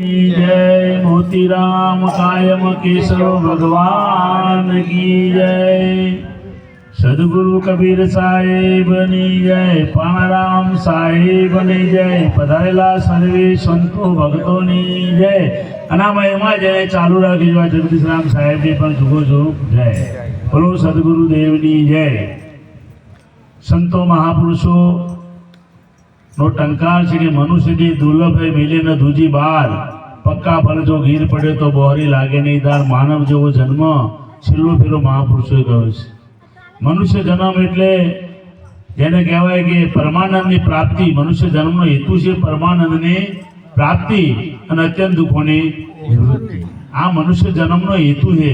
जय मोतीराम कायम केशव भगवान की जय। सदगुरु कबीर साहेब ની જય, પાણારામ સાહેબ ની જય, પધારેલા સર્વે સંતો ભક્તોની જય। અનામયમાં જય ચાલુ રાખી જગદીશરામ સાહેબની પણ જુગો જુગ જય। બોલો સદગુરુદેવની જય। સંતો મહાપુરુષો નો ટંકાર છે કે મનુષ્યની દુર્લભ મિલે ન દૂજી બાર, પક્કા ફળ જો ગીર પડે તો બોહરી લાગે નહીં દાર। માનવ જેવો જન્મ છેલ્લો ફેરો મહાપુરુષોએ કહ્યો છે। મનુષ્ય જન્મ એટલે જેને કહેવાય કે પરમાનંદની પ્રાપ્તિ। મનુષ્ય જન્મનો હેતુ છે પરમાનંદની પ્રાપ્તિ અને અત્યંત દુઃખોની નિવૃત્તિ। આ મનુષ્ય જન્મનો હેતુ છે।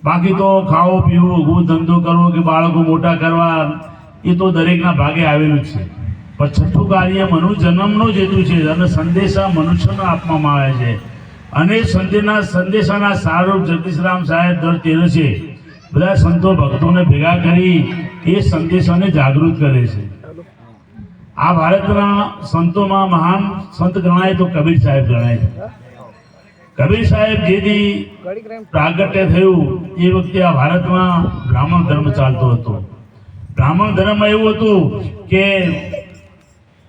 બાકી તો ખાવો પીવો, ગો ધંધો કરવો કે બાળકો મોટા કરવા એ તો દરેકના ભાગે આવેલું જ છે। પણ છઠ્ઠું કાર્ય મનુષ્ય જન્મનો જ હેતુ છે અને સંદેશા મનુષ્યને આપવામાં આવે છે। અને સંદેશાના સારૂપ જગદીશરામ સાહેબ દર તેરસે બધા સંતો ભક્તોને ભેગા કરી એ સંદેશાને જાગૃત કરે છે। આ ભારતના સંતોમાં મહાન સંત ગણાય તો કબીર સાહેબ ગણાય છે। કબીર સાહેબ જેથી પ્રાગટ્ય થયું એ વખતે આ ભારતમાં બ્રાહ્મણ ધર્મ ચાલતો હતો। બ્રાહ્મણ ધર્મમાં એવું હતું કે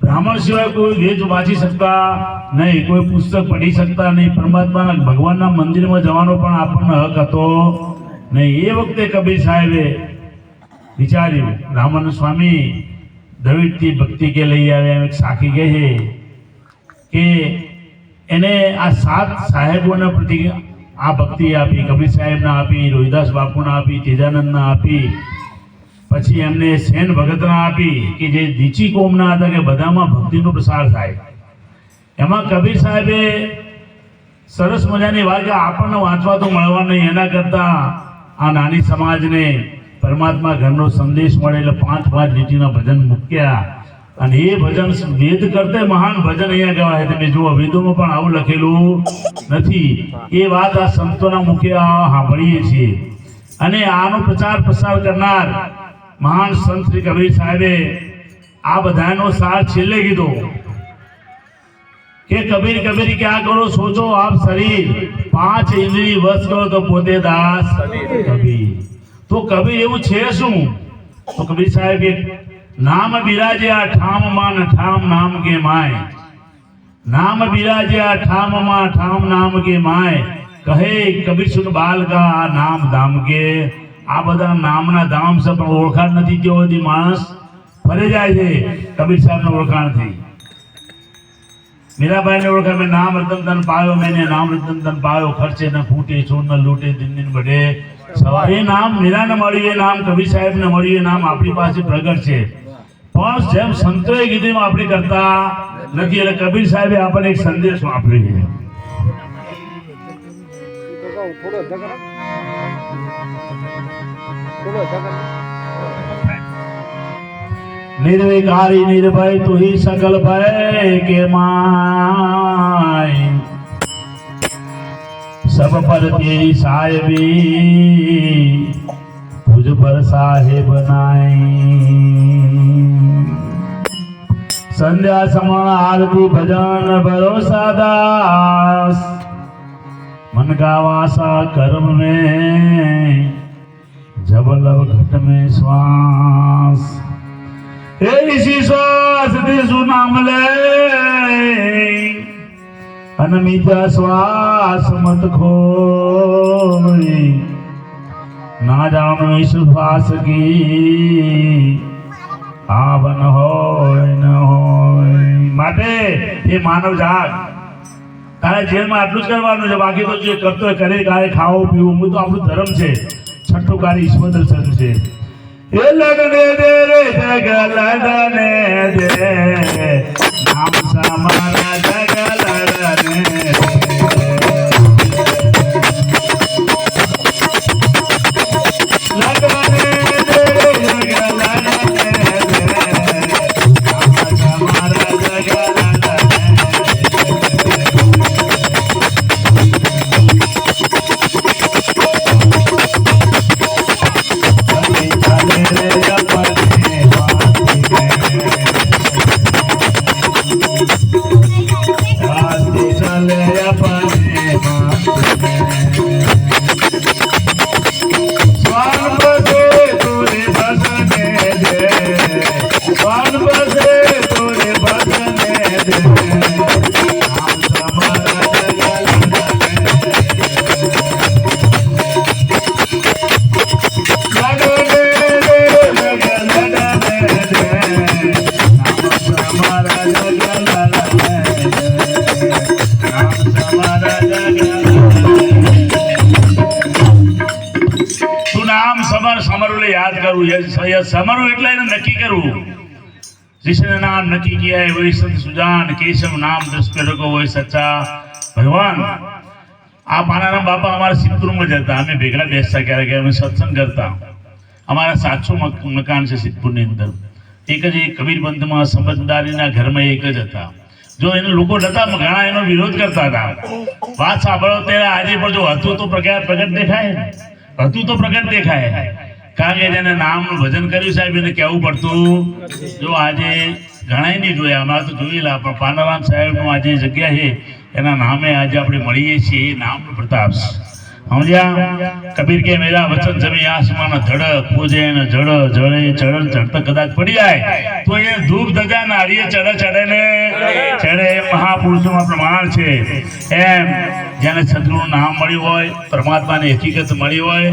બ્રાહ્મણ સિવાય કોઈ વેદ વાંચી શકતા નહીં, કોઈ પુસ્તક પઢી શકતા નહીં, પરમાત્માના ભગવાનના મંદિરમાં જવાનો પણ આપણને હક હતો નહીં। એ વખતે કબીર સાહેબે વિચાર્યું, રામાનંદ સ્વામી દ્રવિડથી ભક્તિ કે લઈ આવ્યા। એક સાખી કહે છે કે એને આ 7 સાહેબોના પ્રતિ આ ભક્તિ આપી। કબીર સાહેબના આપી, રોહિદાસ બાપુના આપી, તેજાનંદના આપી, પછી એમને સેન ભગતના આપી કે જે દીચી કોમના હતા કે બધામાં ભક્તિનો પ્રસાર થાય। એમાં કબીર સાહેબે સરસ મજાની વાત કે આપણને વાંચવા તો મળવા નહીં, એના કરતાં આ નાની સમાજને પરમાત્મા ઘરનો સંદેશ મળે એટલે 5 લીટીના ભજન મૂક્યા। અને એ ભજન વેદ કરતા મહાન ભજન અહીંયા ગવાય। તમે જુઓ, વેદોમાં પણ આવું લખેલું નથી। એ વાત આ સંતોના મુખે સાંભળીએ છીએ। અને આનો પ્રચાર પ્રસાર કરનાર મહાન સંત શ્રી કબીર સાહેબે આ બધાનો સાર છેલ્લે કીધો કે કબીર કબીર ક્યાં કરો સોચો આપ શરીર, 5 ઇન્દ્રિય વશ કરો તો પોતે દાસ કબીર। તો કબીર એવું છે શું? તો કબીર સાહેબ એક નામ બિરાજ્યા ઠામમાં ઠામ નામ કે માય, નામ બિરાજ્યા ઠામમાં ઠામ નામ કે માય, કહે કબીર સુન બાલ કા આ નામ ધામ કે। આ બધા નામના ધામ છે પણ ઓળખાણ નથી થયો બધી માણસ ફરે જાય છે કબીર સાહેબને ઓળખાણ થઈ। મીરાબાઈને ઓળખાણ, મેં નામ રતન ધન પાયો, મેને નામ રતન ધન પાયો, ખર્ચે ન ફૂટે ચોર ન લૂટે દિન દિન बढ़े। સવારે નામ મીરાને મળ્યું, એ નામ કબીર સાહેબને મળ્યું, એ નામ આપણી પાસે પ્રગટ છે। પણ જેમ સંતોએ કીધું આપણે કરતા નથી, એટલે કબીર સાહેબે આપણને એક સંદેશો આપ્યો છે। निर्विकारी निर्भय तू ही सकल भय के माय, सब पर तेरी साहेबी तुझ पर साहेब नाई। संध्या समण आरती भजन भरोसा दास, मन का वासा कर्म में जब लव घट में श्वास। इसी श्वास दिशु नाम ले अनमिता श्वास मत खोई, ना जानो इस श्वास की आवन होय न होय। માટે એ માનવ જાગ તારે જેલમાં આટલું જ કરવાનું છે, બાકી તો જે કરતો હોય કરે, કારે ખાવો પીવું, હું તો આપણું ધર્મ છે। છઠ્ઠું કાર્ય ઈશ્વર દર્શન છે। એ લગને દે રે જગ લડને દે, નામ સમારા જગ લડને દે। તમારે સમરવું યાદ કરવું. સમરવું એટલે એને નક્કી કરવું. जिसने नाम नक्की किया है वही संत सुजान, केशव नाम 10 पे रखो वही सच्चा भगवान. આ પાનારામ બાપા અમારા સિદ્ધપુરમાં જતા, અમે ભેગા બેસતા, ક્યારેક અમે સત્સંગ કરતા. અમારા 700 મકાન છે સિદ્ધપુરની અંદર. એક જ કબીર બંધમાં સમજદારીના ઘરમાં એક જ હતા. જો એને લોકો હતા ઘણા એનો વિરોધ કરતા હતા. વાત સાંભળો ત્યારે આજે પણ જો હતું તો પ્રગટ દેખાય, હતું તો પ્રગટ દેખાય. કારણ કે જેને નામનું ભજન કર્યું સાહેબ એને કહેવું પડતું. જો આજે ઘણા નહીં જોયા, અમારે તો જોયેલા, પણ પાનારામ સાહેબનું આજે જગ્યા છે એના નામે આજે આપણે મળીએ છીએ. એ નામનો પ્રતાપ સમજ્યા. કબીર કે મેરા વચન જમી આસમાન ધડક પૂજે ને જડ જડે ચડન ચડતા કદાચ પડી જાય તો એ ધૂપ ધજા નારીએ ચડે ને ચડે. મહાપુરુષોમાં પ્રમાણ છે. એમ જેને સદગુરુનું નામ મળ્યું હોય, પરમાત્માની હકીકત મળી હોય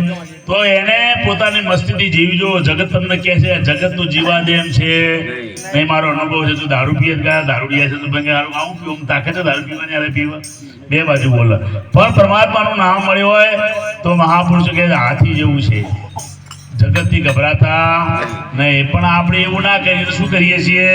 તો એને પોતાની મસ્તીથી જીવજો. જગત તમને કહે છે જગતનું જીવા દે એમ છે નહીં. મારો અનુભવ છે. તું દારૂ પીએ ગયા, દારૂ પીએ છે તું આવું પીવું તાકે છે દારૂ પીવાની, અરે પીવા બે બાજુ બોલે. પણ પરમાત્માનું નામ મળ્યું હોય તો મહાપુરુષો કહે હાથી જેવું છે, જગતથી ગભરાતા નહીં. પણ આપણે એવું ના કરીએ તો શું કરીએ છીએ?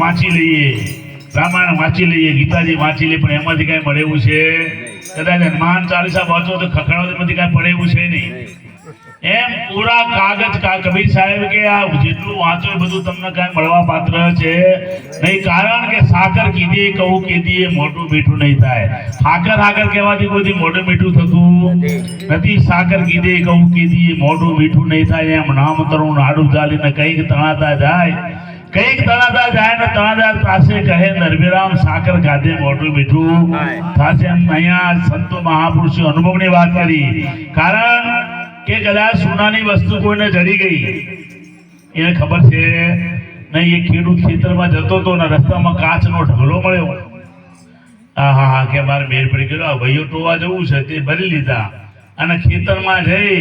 વાંચી લઈએ, રામાયણ વાંચી લઈએ, ગીતાજી વાંચી લઈએ, પણ એમાંથી કઈ મળે એવું છે? કદાચ હનુમાન ચાલીસા વાંચો તો ખખડાવતી કઈ પડે એવું છે નહીં. એમ પૂરા કાગજ કબીર સાહેબ કે આ જેટલું વાંચો એ બધું તમને કઈ મળવા પાત્ર છે નહીં. કારણ કે સાકર કીધી કહું કીધી મોઢું મીઠું નહીં થાય. હાકર કહેવાથી કોઈ મોઢું મીઠું થતું નથી. સાકર કીધી કહું કીધી મોઢું મીઠું નહીં થાય. એમ નામ તરું નાડું ચાલીને કંઈક તણાતા જાય, કંઈક તણાતા જાય ને તણાદાર પાસે કહે નરભીરામ સાકર ખાધે મોઢું મીઠું થશે. એમ અહીંયા સંતો મહાપુરુષો અનુભવની વાત કરી. કારણ કે કદાચ સોનાની વસ્તુ કોઈને જડી ગઈ એને ખબર છે નહીં. એ ખેડૂત ખેતરમાં જતો હતો ને રસ્તામાં કાચનો ઢગલો મળ્યો. હા કે મારે મેળ પડી ગયો, ભાઈઓ ટોવા જવું છે તે ભરી લીધા અને ખેતરમાં જઈ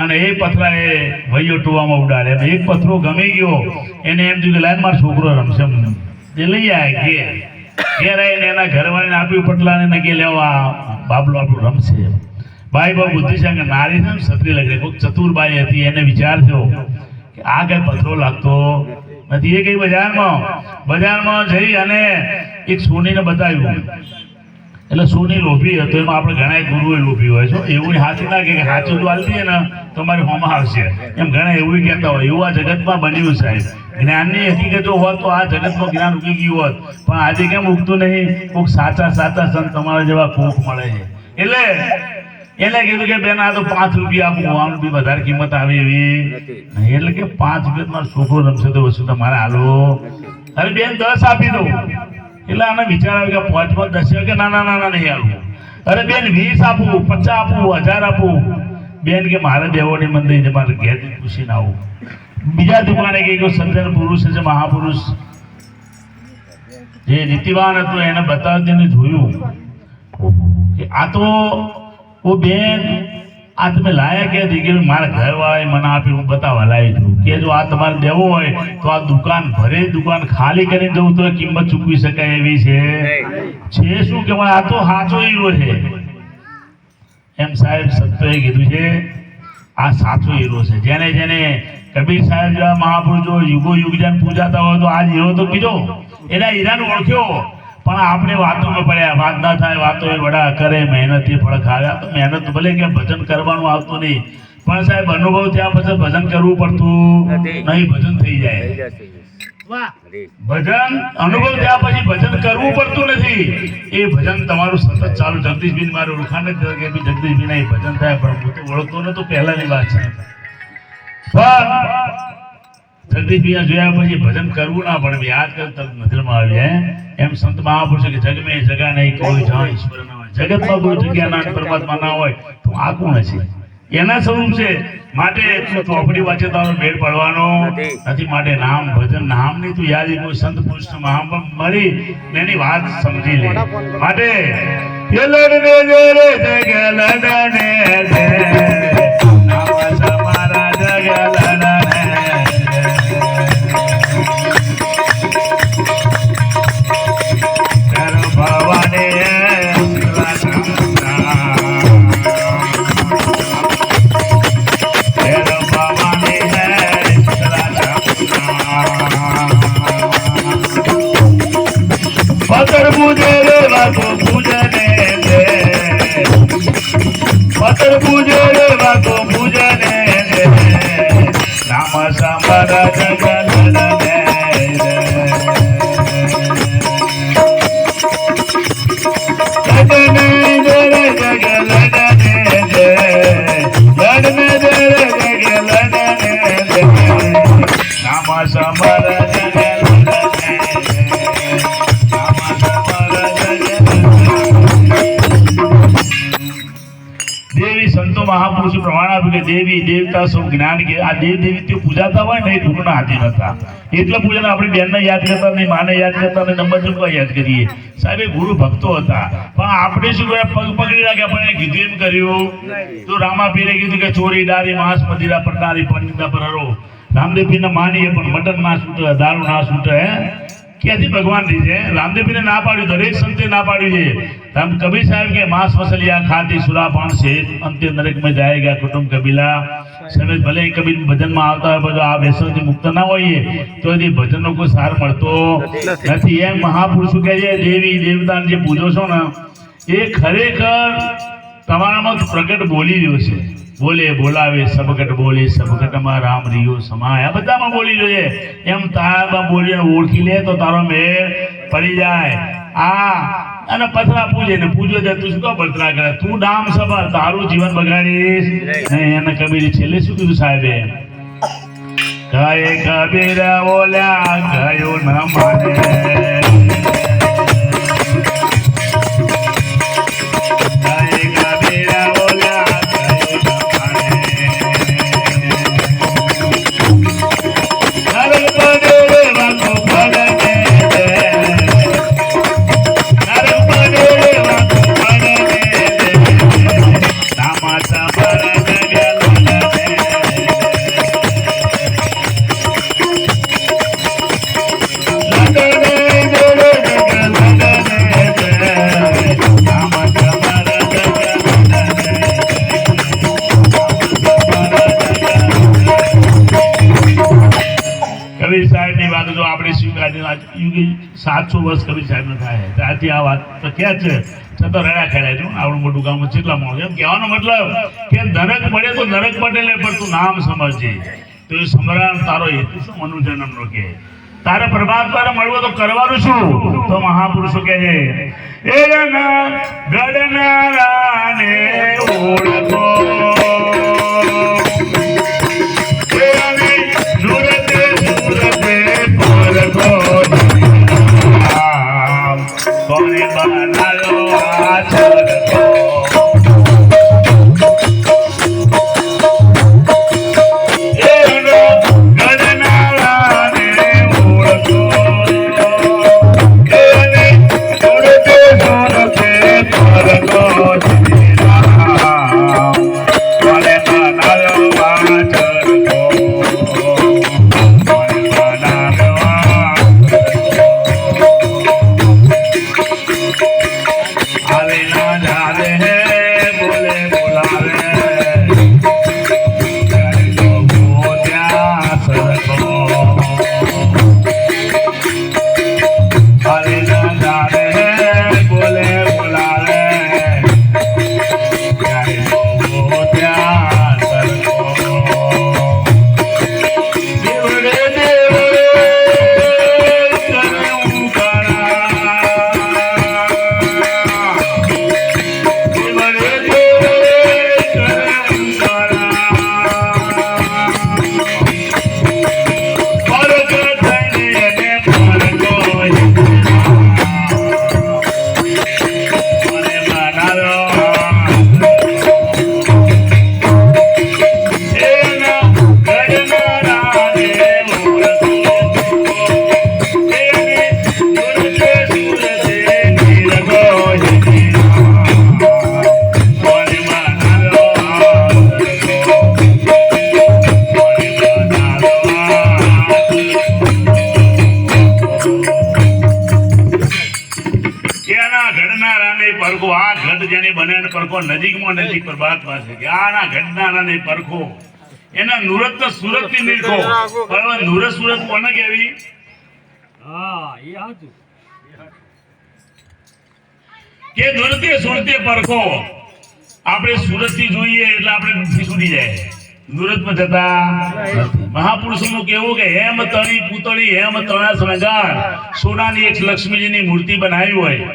અને એ પથરા એ ભાઈઓ ટોવામાં ઉડાડે. એક પથરો ગમી ગયો એને એમ થયું કે લાઈન મારો છોકરો રમશે, એ લઈ આવે ઘેર આવીને એના ઘરવાળીને આપ્યું પટલાને ને કે લેવા બાબલો આપણું રમશે. બાઈ બહુ બુદ્ધિશાળી નારી છે, છત્રી લગડી કોઈ ચતુરબાઈ હતી. એને વિચાર થયો કે આ કઈ પથરો લાગતો નથી. એ કઈ બજારમાં જઈ અને એક સોનીને બતાવ્યું. એટલે સોની લોભી હતો. એમાં આપણે ઘણા ગુરુઓ લોભી હોય છે. એવું હાથી ના કે હાચું જો હાલતી ને તમારી હોમાં આવશે એમ ઘણા એવું કહેતા હોય. એવું આ જગતમાં બન્યું સાહેબ. જ્ઞાનની હકીકતો હોત તો આ જગતમાં જ્ઞાન ઉગી ગયું હોત. પણ આજે કેમ ઉગતું નહીં? કોઈક સાચા સંત તમારા જેવા કોક મળે છે. એટલે કીધું કે બેન આ તો 5 રૂપિયા આપું, આનું બી વધારે કિંમત આવે એવી નહીં. એટલે કે 5 રૂપિયા મારો છોકરો રમશે તો વસ્તુ તમારે હાલો. અરે બેન 10 આપી દઉં. એટલે આને વિચાર આવે કે 5 10 કે ના નહીં હાલવું. અરે બેન 20 આપું, 50 આપું, 1000 આપું. બેન કે મારે દેવોની મંદિર છે, મારે ઘેરથી પૂછીને આવું. બીજા દુકાને કે સજ્જન પુરુષ છે, મહાપુરુષ જે નીતિવાન હતું એને બતાવતીને જોયું કે આ તો ઓ બેન આ તમે લાયા કે કે મારા ઘરવાળાએ મને આપી, હું બતાવવા લાવી છું કે જો આ તમારે દેવો હોય તો આ દુકાન ભરે, દુકાન ખાલી કરીને જવું તો કિંમત ચૂકવી શકાય એવી છે. શું કે આ તો સાચો હીરો છે. એમ સાહેબ સત્યોએ કીધું છે આ સાચો હીરો છે. જેને કબીર સાહેબ જેવા મહાપુરુષો યુગો યુગ જેને પૂજાતા હોય તો આ હીરો તો કીધો એના હીરાને ઓળખ્યો. પણ આપણે વાતોમાં પડ્યા, વાત ના થાય, વાતો એ વડા કરે, મહેનત એ ફળ ખાવ્યા. તો મહેનત ભલે કે ભજન કરવાનું આવતું નહીં, પણ સાહેબ અનુભવ થયા પછી ભજન કરવું પડતું નહીં, ભજન થઈ જાય. ભજન અનુભવ થયા પછી ભજન કરવું પડતું નથી, એ ભજન તમારું સતત ચાલુ. જગદીશભાઈ મારું ઓળખાણ જ કે જગદીશભાઈ ના ભજન થાય, પણ હું તો ઓળખતો નતો, પહેલાની વાત છે. પણ જગદીશભાઈ જોયા પછી ભજન કરવું ના પડે, યાદ કર નજરમાં આવી જાય. એમ સંત મહાપુરુષો કે જગ મેં જગા નહીં કોઈ જ્યાં ઈશ્વર ના હોય, જગતમાં કોઈ જગ્યા ના પરમાત્મા ના હોય તો આ કોણ છે? એના સ્વરૂપ છે. માટે ચોપડી વાંચે તારો મેળ પડવાનો નથી. માટે નામ ભજન નામ ની તું યાદ કોઈ સંત પુરુષ મહામ મળી એની વાત સમજી લે. માટે એ લડને રે જગ લડને રે નામ સમારા જગ લડને કર ભવાને પતર પૂજે રે વાતો પૂજને દે, પતર પૂજે રે વાતો પૂજને દે નામ સમર જગ લડને દે. લડને દે રે જગ લડને દે, લડને દે રે જગ લડને દે નામ સમર જગ સંતો મહાપુરુષો પ્રમાણ આપ્યું કે દેવી દેવતા સૌ જ્ઞાન કે આ દેવ દેવી તે પૂજાતા હોય ને એ ગુરુના હાથે હતા. એટલે પૂજન આપણે બેનને યાદ કરતા નહીં, માને યાદ કરતા નહીં, નંબર ચૂકવા યાદ કરીએ. સાહેબ એ ગુરુ ભક્તો હતા, પણ આપણે શું કર્યા? પગ પકડી રાખ્યા, પણ કીધું એમ કર્યું તો રામા પીરે કીધું કે ચોરી ડારી માંસ મદિરા પડનારી પંડિતા પર હરો. રામદેવપીને માનીએ પણ મટન ના છૂટે, દારૂ ના છૂટે. ક્યાંથી ભગવાન રહી છે? રામદેવપીને ના પાડ્યું, દરેક સંતે ના પાડ્યું છે. રામ કબીર સાહેબ કે માંસ મસલિયા ખાતી સુરાપાન છે અંતે નરક में जाएगा कुटुंब कबीला. સમેત ભલે કબીર ભજનમાં આવતા હોય, બધું આ વ્યસનથી મુક્ત ના હોઈએ તો એ ભજનનો કોઈ સાર મળતો નથી. એમ મહાપુરુષો કહે છે દેવી દેવતાને જે પૂજો છો ને એ ખરેખર તમારામાં પ્રગટ બોલી રહ્યો છે. બોલે બોલાવે સબકટ બોલે સબકટમાં રામ રિયો સમાય, આ બધામાં બોલી જોઈએ. એમ તારામાં બોલીને ઓળખી લે તો તારો મેળ પડી જાય. આ અને પથરા પૂજે ને પૂજો છે તું શું બળતરા કરે? તું ડામ સભર તારું જીવન બગાડીશ નહીં. એને કબીર છેલ્લે શું કીધું સાહેબે? કહે કબીર બોલ્યા ગયો ન માને, કબીર સાહેબની વાત જો આપણે સ્વીકારી 700 વર્ષ કબીર સાહેબને થાય ત્યારથી આ વાત તો ક્યાં છે? છતાં રડા ખેડાય છું આવડું મોટું ગામ કેટલા માણસ. એમ કહેવાનો મતલબ કે નરક પડે તો નરક પટેલે પણ તું નામ સમજજે. તો એ સમરણ તારો હેતુ શું? મનુજન્મનો કે તારે પરમાત્માને મળવું તો કરવાનું શું? તો મહાપુરુષો કહે છે એ ગડનારાને ઓળખો કોને બનાલો આચરતો એનો ગણનારાને ઓળખો એને ઓળખે સોરતે પરગો કોને બનાલો આચરતો ઘડનારાને પરખો. આ ઘટ જેને બને પરખો નજીકમાં નજીક પરમાત્મા છે. આના ઘડનારાને પરખો, એના નુરત તો સુરત ની નીરખો. પણ નુરત સુરત કોને કેવી? કે નુરતે સુરતે પરખો. આપણે સુરત થી જોઈએ એટલે આપણે નથી છૂટી જાય, નુરત માં જતા મહાપુરુષો નું કેવું કે હેમ તળી પૂતળી હેમ તણા શણગાર, સોનાની એક લક્ષ્મીજીની મૂર્તિ બનાવી હોય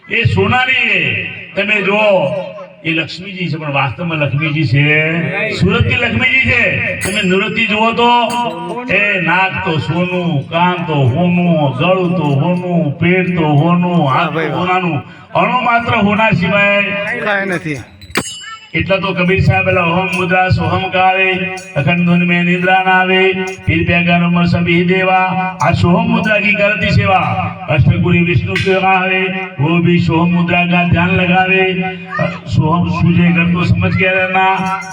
એ સોનાની તમે જો એ લક્ષ્મીજી છે પણ વાસ્તવમાં લક્ષ્મીજી છે સુરત ની લક્ષ્મીજી છે. તમે નુરત થી જુઓ તો એ નાક તો સોનું, કાન તો હોનું, ગળું તો હોનું, પેટ તો હોનું, હાથ તો હોનાનું, અણુ માત્ર હોના સિવાય કાંઈ નથી. એટલા તો કબીર સાહેબ ઓહમ મુદ્રા સોહમ કાવે, અખંડ ધुन में निद्रा ना आवे, फिर प्यागा नंबर सभी देवा. आ सोहम मुद्रा की करती सेवा. अष्टगुरु विष्णु के आवे वो भी सोहम मुद्रा का ध्यान लगावे. सोहम सूझे कर तो समझ के रहना,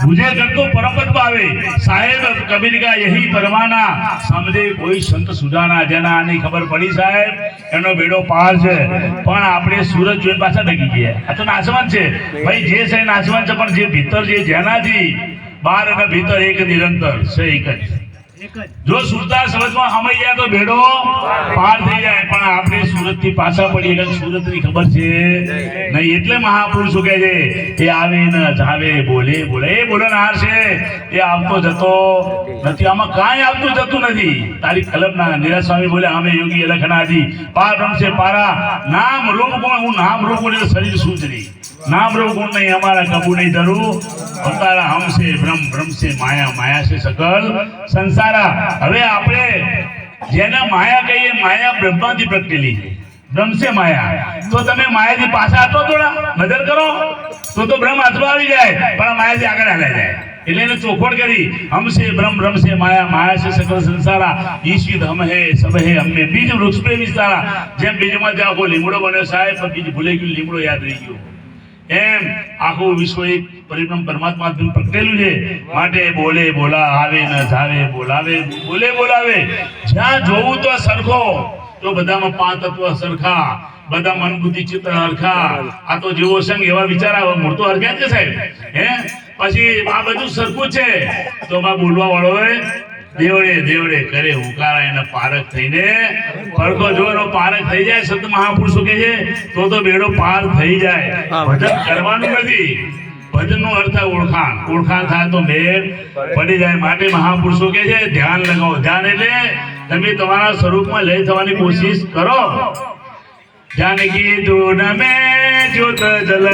बुझे कर तो परम पद पावे. साहेब कबीर का यही परवाना, समझे कोई संत सुजाना. જેના આની ખબર પડી સાહેબ એનો બેડો પાર છે. પણ આપણે સુરત જોઈને પાછા ડગી ગયા. આ તો નાસવાન છે ભાઈ, જે છે નાસવાન છે, પણ જે ભીતર જે જેનાથી બહાર અને ભીતર એક નિરંતર છે, એક જ. જો સુરતા સમજમાં હમાઈ જાય તો બેડો પાર થઈ જાય. પણ આપણે સુરત થી પાછા પડીએ કે સુરત ની ખબર છે નહીં. એટલે મહાપુરુષો કહે છે એ આવે ને જાવે, બોલે બોલે. એ બોલનાર છે એ આવતો જતો નથી, આમાં કાંઈ આવતું જતું નથી. તારી કલ્પના. નિરાશ સ્વામી બોલે અમે યોગી લખનાજી પાર બ્રહ્મ છે પારા. નામ રૂપ ગુણ, હું નામ રૂપ ગુણ શરીર સૂચરી. નામ રૂપ ગુણ નહીં અમારા કબૂ નહીં ધરું. અવતારા હમ છે બ્રહ્મ, બ્રહ્મ છે માયા, માયા છે સકલ સંસાર. હવે આપણે જેને માયા કહીએ, માયા બ્રહ્માથી પ્રગટેલી છે, બ્રહ્મ છે માયા. તો તમે માયાથી પાછા હતો થોડા નજર કરો તો બ્રહ્મ હાથમાં આવી જાય, પણ માયાથી આગળ હાલ્યા જાય. એટલે એને ચોખવટ કરી. હમ છે બ્રહ્મ, બ્રહ્મ છે માયા, માયા છે સકલ સંસારા. ઈશ્વિત હમ હે સબ હે હમે, બીજ વૃક્ષ પે વિસ્તારા. જેમ બીજમાં જે આખો લીમડો બન્યો સાહેબ, પણ બીજ ભૂલે ગયું, લીમડો યાદ રહી ગયો. એમ આખું વિશ્વ એક પરિબ્રહ્મ પરમાત્મા પ્રગટેલું છે. માટે બોલે બોલા, આવે ન જાવે, બોલાવે બોલે બોલાવે. જ્યાં જોવું તો સરખો, તો બધામાં પાંચ તત્વ સરખા, બધા મન બુદ્ધિ ચિત્ત હરખા. આ તો જેવો સંગ એવા વિચાર આવે, મૂળ તો હરખ્યા છે સાહેબ. હે પછી આ બધું સરખું છે. તો માં બોલવા વાળો દેવડે દેવડે કરે હુંકારા, એના પારક થઈને પડખો જો એનો પારક થઈ જાય. સંત મહાપુરુષો કહે છે તો બેડો પાર થઈ જાય. ભજન કરવાનું નથી, ભજન નો અર્થ ઓળખાણ. ઓળખાણ થાય તો મેળ પડી જાય. માટે મહાપુરુષો કહે છે ધ્યાન લગાવો. ધ્યાન એટલે તમે તમારા સ્વરૂપમાં લઈ થવાની કોશિશ કરો. જાનકી ધૂન મેં જ્યોત જલત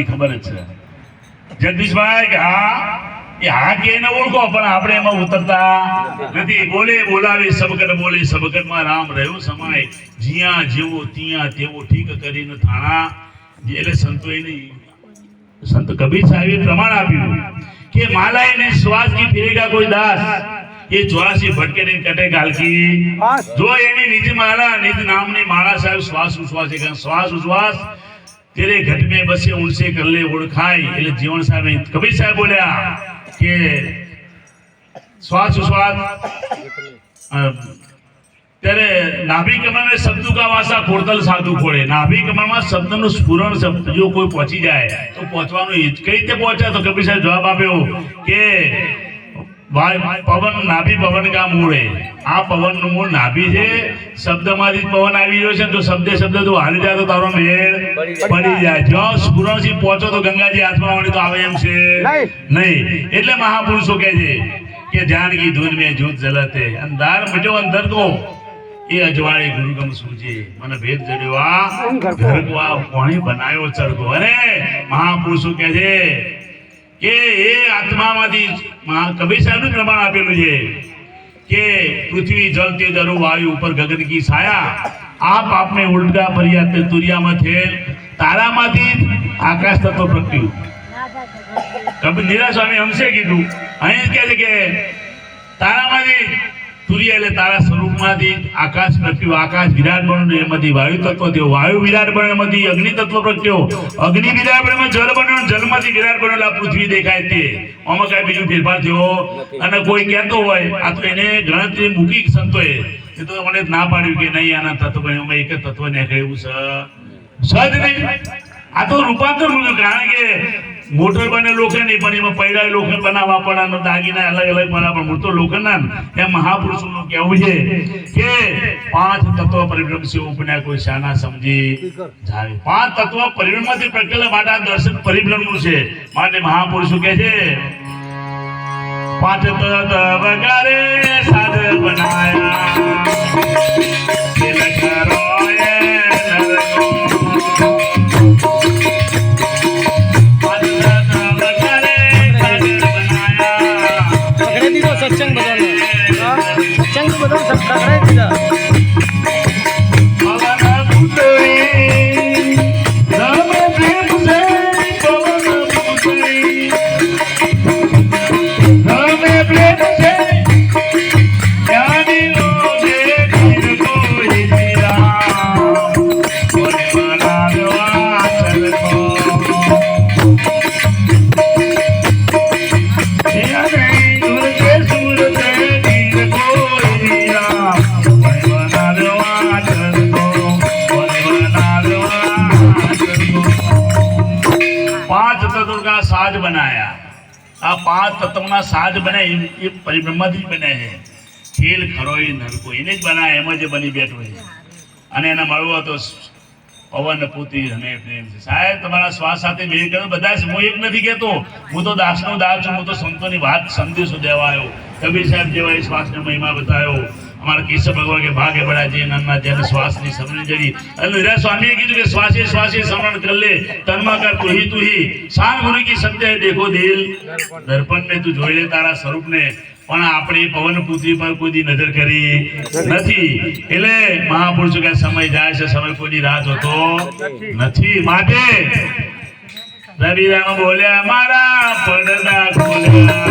ખબર જ છે જગદીશભાઈ કે હા એ હા કે એને ઓળખો, પણ આપણે એમાં ઉતરતા નથી. બોલે બોલાવે સબકટ બોલે, સબકટમાં રામ રહ્યો સમાય. જ્યાં જેવો ત્યાં તેવો ઠીક કરીને થાણા. એટલે સંતોએ નહીં, સંત કબીર સાહેબે પ્રમાણ આપ્યું કે માલાએ ને શ્વાસ કી ફિરેગા કોઈ દાસ, એ 84 ભટકે ને કટે ગાલકી. જો એની નિજ માળા, નિજ નામની માળા સાહેબ શ્વાસ ઉશ્વાસ, શ્વાસ ઉશ્વાસ तेरे घट में बसे उनसे कर ले ओळखाय. એટલે જીવન સાહેબ કબીર સાહેબ બોલ્યા કે શ્વાસ ઉશ્વાસ ત્યારે નાભી કમળ में शब्दों का वासा खोड़तल साधु खोड़े. નાભી કમળમાં શબ્દનું સ્ફુરણ શબ્દ જો કોઈ પહોંચી જાય તો પહોંચવાનું કઈ રીતે પહોંચે? તો કબીર સાહેબ જવાબ આપ્યો કે પવન નાભી પવન કા મૂળ આ પવન નું મૂળ નાભી છે. શબ્દમાંથી પવન આવી રહ્યો છે. જો શબ્દ તું હાલી જાય તો તારો મેળ પડી જાય. જો સુરણથી પહોંચો તો ગંગાજી હાથમાં વળી તો આવે એમ છે નહીં. એટલે મહાપુરુષો કહે છે કે જાનકી ધૂન में जूत जलते अंधार मिटो अंदर को એ અજવાળે ગુરુગમ સૂજે મને ભેદ જડ્યો આ ઘર કો આ કોણે બનાવ્યો ચરકો. અને મહાપુરુષો કહે છે કે એ આત્મામાંથી કબીર સાહેબનું પ્રમાણ આપેલું છે કે પૃથ્વી જલ તેજ અરુ વાયુ ઉપર ગગન કી છાયા આપ આપને ઉલટા પર્યા તે તુરિયામાં થેલ તારામાંથી આકાશ તત્વ પ્રગટ્યું. કબીર નીરા સ્વામી હમસે કીધું. અહીં કહે છે કે તારામાંથી સૂર્ય એટલે તારા સ્વરૂપમાંથી આકાશ પ્રગટ્યું. આકાશ વિરાટ બન્યું એમાંથી વાયુ તત્વ થયો. વાયુ વિરાટ બન્યો એમાંથી અગ્નિ તત્વ પ્રગટ્યો. અગ્નિ વિરાટ બન્યો જળ બન્યો. જળમાંથી વિરાટ બન્યો આ પૃથ્વી દેખાય તે. આમાં કઈ બીજું ફેરફાર થયો અને કોઈ કહેતો હોય આ તો એને ગણતરી મૂકી સંતોએ એ તો મને ના પાડ્યું કે નહીં આના તત્વ એક જ તત્વ ને કહ્યું સહજ નહીં. આ તો રૂપાંતર મૂક્યું. કારણ કે મોટર બને લોખંડ નહીં પણ એમાં પૈડા લોખંડ બનાવવા પડે દાગીના અલગ અલગ બનાવવા પણ મૂળ તો લોખંડ એમ મહાપુરુષોનું કહેવું છે કે 5 તત્વ પરિભ્રમ છે ઉપના કોઈ શાના સમજી જાય. 5 તત્વ પરિભ્રમમાંથી પ્રગટેલા માટે આ દર્શન પરિભ્રમનું છે. માટે મહાપુરુષો કહે છે 5 તત્વ વગારે સાધ બનાયા सत्संग बदल सकता है सीधा साज बनाया. आ 5 तत्वों साज बने ये परिब्रह्माથી બને છે. ખેલ ખરોઈ નરકો એને જ બનાય એમ જ બની બેઠો છે. અને એને મળવો તો પવન પુતી અને પ્રેમ છે. સાહેબ તમારા શ્વાસ સાથે મેળ કરો. બધા હું એક નથી કહેતો. હું તો દાસનો દાસ છું. હું તો સંતોની વાત સંદેશો દેવા આવ્યો. કબીર સાહેબ જેવા શ્વાસનો મહિમા બતાવ્યો. हमारा केशव भगवान के भाग्य बड़ा जी नन्ना जन श्वास ની સમરણ જડી. અને હીરા સ્વામીએ કીધું કે શ્વાસે શ્વાસે સમરણ કર લે તનમાં કર તું ही શાન ગુરુ की सत्य देखो दिल दर्पण में તું જોઈ લે તારા સ્વરૂપને. પણ આપણે પવન પુત્રી પર કોઈ નજર કરી નથી. એટલે મહાપુરુષો કે સમય જાય છે સમય કોઈની રાહ જોતો નથી. માટે રવિરામ બોલ્યા મારા પડદા ખોલ્યા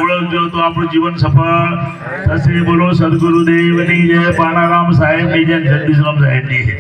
ઓળખજો તો આપણું જીવન સફળ થશે. બોલો સદગુરુદેવની જય. પાણારામ સાહેબની જય. જગદીશરામ સાહેબની જય.